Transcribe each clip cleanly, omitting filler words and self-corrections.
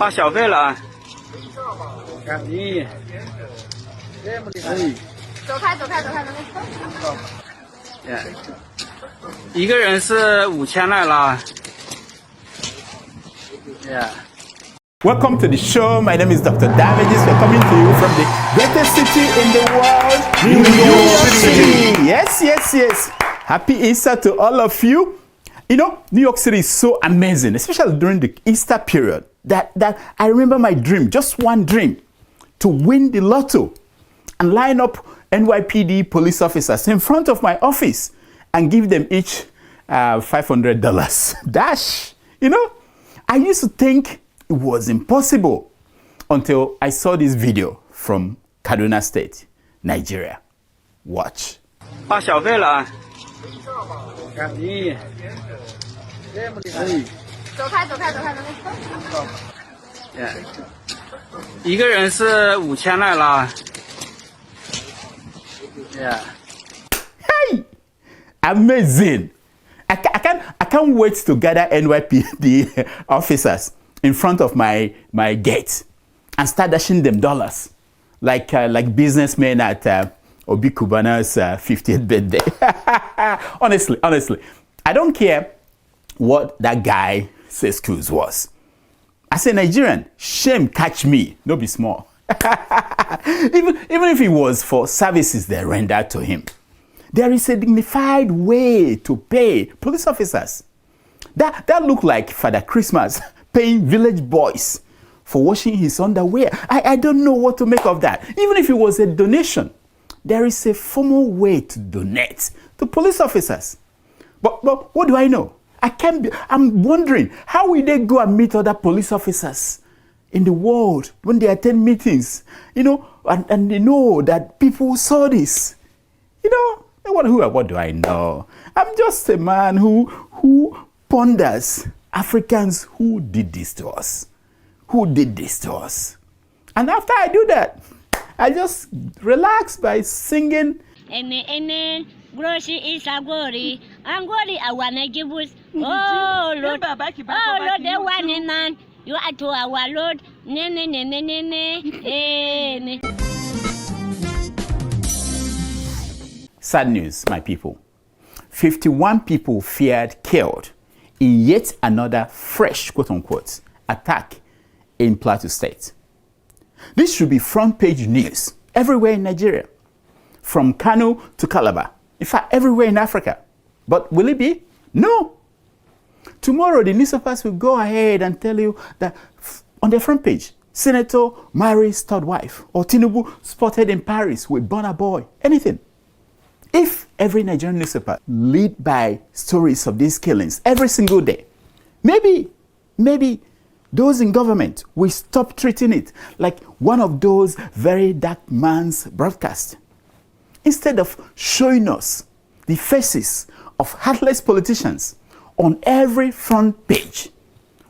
发小费了啊！你，走开。一个人是5000来了。Welcome to the show. My name is Dr. Damages. We're coming to you from the greatest city in the world, New York City. Yes. Happy Easter to all of you. You know, New York City is so amazing, especially during the Easter period, that I remember my dream, just one dream, to win the lotto and line up NYPD police officers in front of my office and give them each $500. Dash, you know, I used to think it was impossible until I saw this video from Plateau State, Nigeria. Watch. 发小费了啊！你，走开。一个人是5000来了。Hey, amazing! I can't wait to gather NYPD officers in front of my gate and start dashing them dollars like businessmen at Obi Kubana's 50th birthday. Honestly, I don't care what that guy says excuse was. As a Nigerian, shame catch me, no be small. even if it was for services they rendered to him. There is a dignified way to pay police officers. That looked like Father Christmas paying village boys for washing his underwear. I don't know what to make of that. Even if it was a donation, there is a formal way to donate to police officers. But what do I know? I'm wondering, how will they go and meet other police officers in the world when they attend meetings, you know, and they know that people saw this? You know, what do I know? I'm just a man who ponders Africans who did this to us. And after I do that, I just relax by singing. Amen. Grocery is a glory. Angori, I wanna give us. Oh Lord, the one man. You are to our Lord. Amen. Sad news, my people. 51 people feared killed in yet another fresh, quote-unquote, attack in Plateau State. This should be front-page news everywhere in Nigeria, from Kano to Calabar, in fact, everywhere in Africa. But will it be? No. Tomorrow, the newspapers will go ahead and tell you that on their front page, Senator marries third wife, or Tinubu spotted in Paris with Burna Boy, anything. If every Nigerian newspaper lead by stories of these killings every single day, maybe those in government will stop treating it like one of those very dark man's broadcasts. Instead of showing us the faces of heartless politicians on every front page,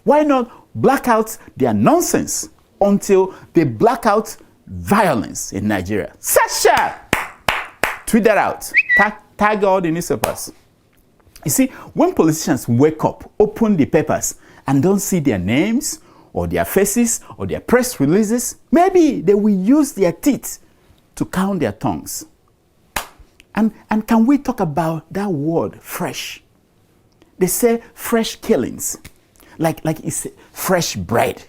why not black out their nonsense until they black out violence in Nigeria? Sasha! Tweet that out. Tag all the newspapers. You see, when politicians wake up, open the papers, and don't see their names or their faces or their press releases, maybe they will use their teeth to count their tongues. And can we talk about that word, fresh? They say fresh killings, like it's fresh bread.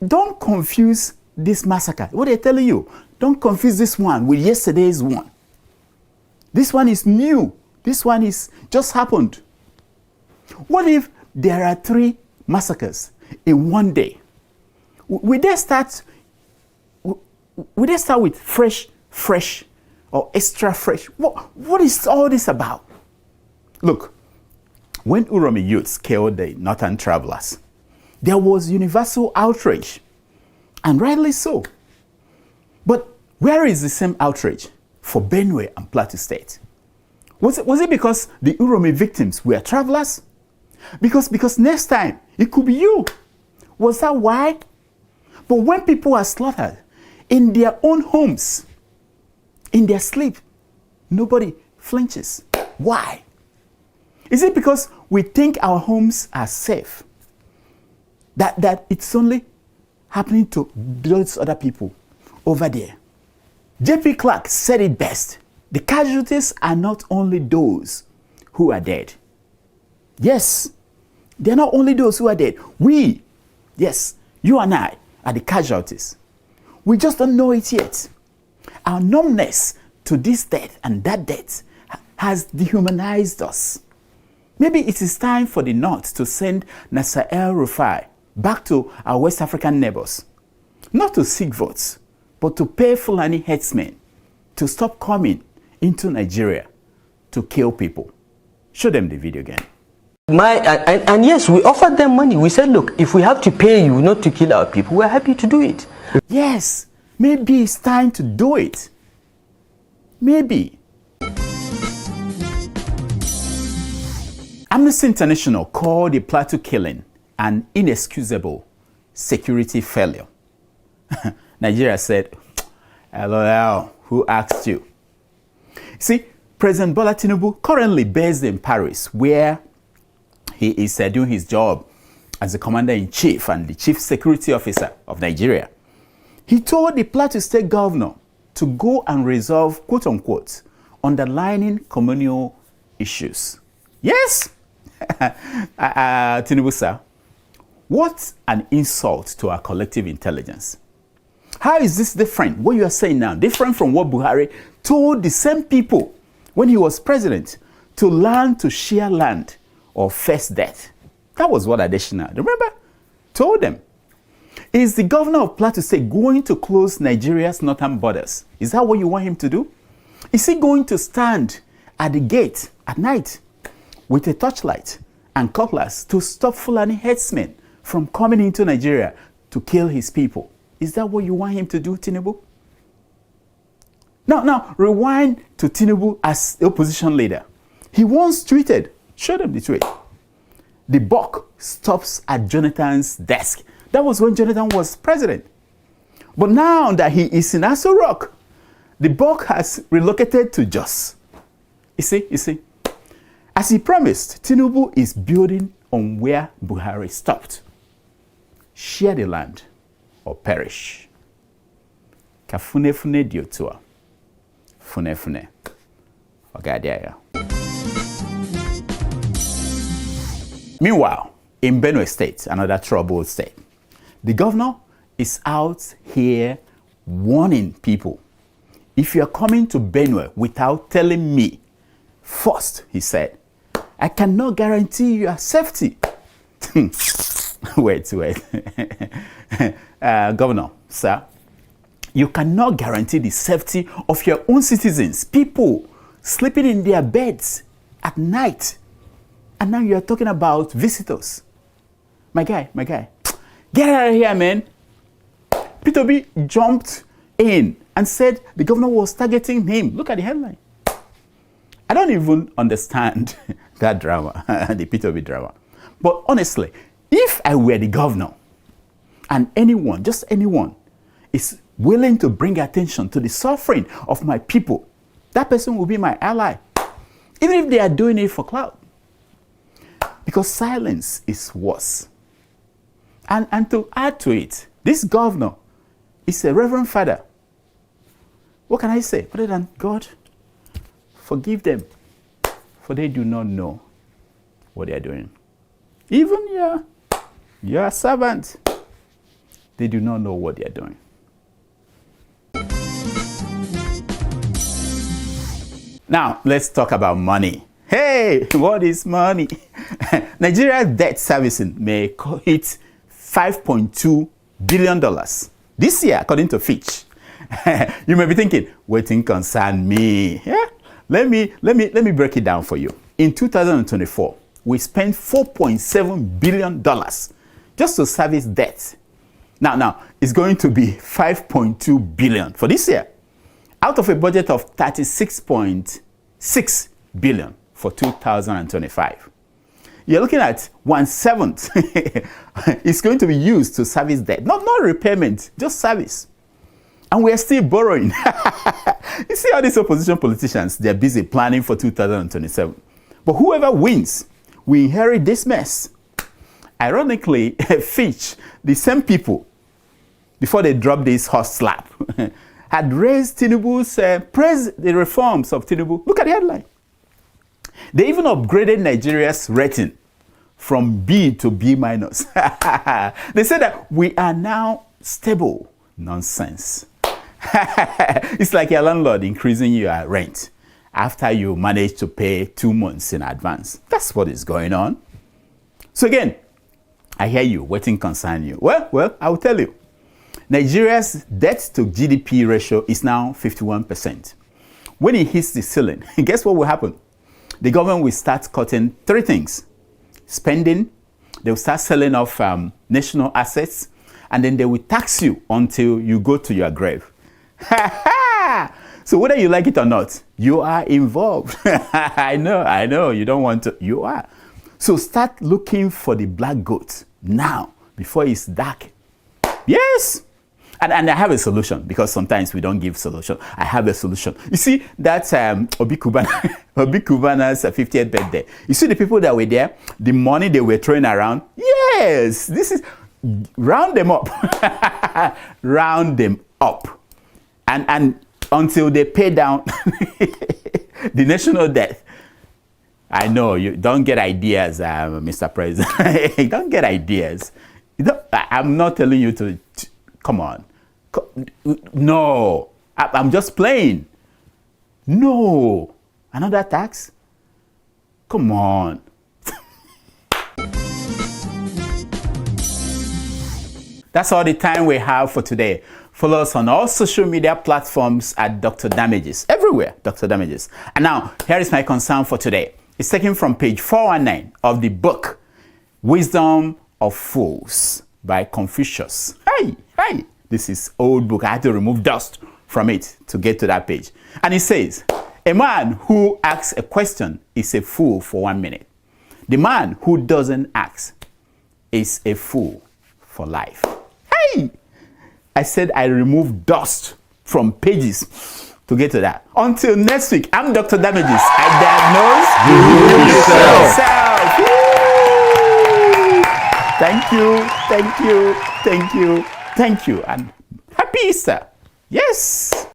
Don't confuse this massacre. What they're telling you, don't confuse this one with yesterday's one. This one is new. This one is just happened. What if there are 3 massacres in one day? Will they start with fresh, or extra fresh? What is all this about? Look, when Uromi youths killed the northern travelers, there was universal outrage, and rightly so. But where is the same outrage for Benue and Plateau State? Was it because the Uromi victims were travelers? Because next time it could be you. Was that why? But when people are slaughtered in their own homes, in their sleep, nobody flinches. Why? Is it because we think our homes are safe? that it's only happening to those other people over there. J.P. Clark said it best. The casualties are not only those who are dead. Yes, they're not only those who are dead. We, yes, you and I are the casualties. We just don't know it yet. Our numbness to this death and that death has dehumanized us. Maybe it is time for the North to send Nasser El-Rufai back to our West African neighbors. Not to seek votes, but to pay Fulani headsmen to stop coming into Nigeria to kill people. Show them the video again. And yes, we offered them money. We said, look, if we have to pay you not to kill our people, we're happy to do it. Yes, maybe it's time to do it. Maybe. Amnesty International called the Plateau killing an inexcusable security failure. Nigeria said, LOL, who asked you? See, President Bola Tinubu, currently based in Paris, where he is doing his job as the commander-in-chief and the chief security officer of Nigeria. He told the Plateau State governor to go and resolve, quote-unquote, underlying communal issues. Yes! Tinubu, sir, what an insult to our collective intelligence. How is this different, what you are saying now, different from what Buhari told the same people when he was president to learn to share land or face death? That was what Adesina, remember, told them. Is the governor of Plateau State going to close Nigeria's northern borders? Is that what you want him to do? Is he going to stand at the gate at night with a torchlight and cutlass to stop Fulani headsmen from coming into Nigeria to kill his people? Is that what you want him to do, Tinubu? Now, rewind to Tinubu as the opposition leader. He once tweeted, show them the tweet, the buck stops at Jonathan's desk. That was when Jonathan was president. But now that he is in Aso Rock, the buck has relocated to Jos. You see, as he promised, Tinubu is building on where Buhari stopped. Share the land or perish. Kafune diotua. Fune. Ogadiaya. Meanwhile, in Benue State, another troubled state, the governor is out here warning people. If you are coming to Benue without telling me first, he said, I cannot guarantee your safety. Wait. Governor, sir, you cannot guarantee the safety of your own citizens, people sleeping in their beds at night. And now you're talking about visitors. My guy, get out of here, man. Peter B jumped in and said the governor was targeting him. Look at the headline. I don't even understand that drama, the Peter B drama. But honestly, if I were the governor and anyone, just anyone, is willing to bring attention to the suffering of my people, that person will be my ally. Even if they are doing it for clout. Because silence is worse. And to add to it, this governor is a reverend father. What can I say other than, God, forgive them, for they do not know what they are doing. Even your servant, they do not know what they are doing. Now, let's talk about money. Hey, what is money? Nigeria's debt servicing may hit $5.2 billion this year, according to Fitch. You may be thinking, waiting concern me. Yeah? Let me break it down for you. In 2024, we spent $4.7 billion just to service debt. Now, it's going to be $5.2 billion for this year, out of a budget of $36.6 billion for 2025. You're looking at 1/7 it's going to be used to service debt. Not repayment, just service. And we're still borrowing. You see how these opposition politicians, they're busy planning for 2027. But whoever wins, we inherit this mess. Ironically, Fitch, the same people, before they dropped this hot slap, had raised Tinubu's, praised the reforms of Tinubu. Look at the headline. They even upgraded Nigeria's rating from B to B minus. They said that we are now stable. Nonsense. It's like your landlord increasing your rent after you manage to pay 2 months in advance. That's what is going on. So again, I hear you, waiting concern you. Well, I will tell you. Nigeria's debt to GDP ratio is now 51%. When it hits the ceiling, guess what will happen? The government will start cutting 3 things. Spending, they will start selling off national assets, and then they will tax you until you go to your grave. So whether you like it or not, you are involved. I know, you don't want to, you are. So start looking for the black goat now, before it's dark. Yes. And I have a solution, because sometimes we don't give solution. I have a solution. You see, that's Obi Kubana's 50th birthday. You see the people that were there, the money they were throwing around? Yes, this is, round them up. Round them up. And until they pay down the national debt. I know, you don't get ideas, Mr. President. Don't get ideas. I'm not telling you to come on. No, I'm just playing. No, another tax? Come on. That's all the time we have for today. Follow us on all social media platforms at Dr. Damages. Everywhere, Dr. Damages. And now, here is my concern for today. It's taken from page 419 of the book, Wisdom of Fools by Confucius. Hey. This is old book. I had to remove dust from it to get to that page. And it says, a man who asks a question is a fool for 1 minute. The man who doesn't ask is a fool for life. Hey! I said I removed dust from pages to get to that. Until next week, I'm Dr. Damages. I diagnose. Thank you. Thank you. And happy Easter. Yes.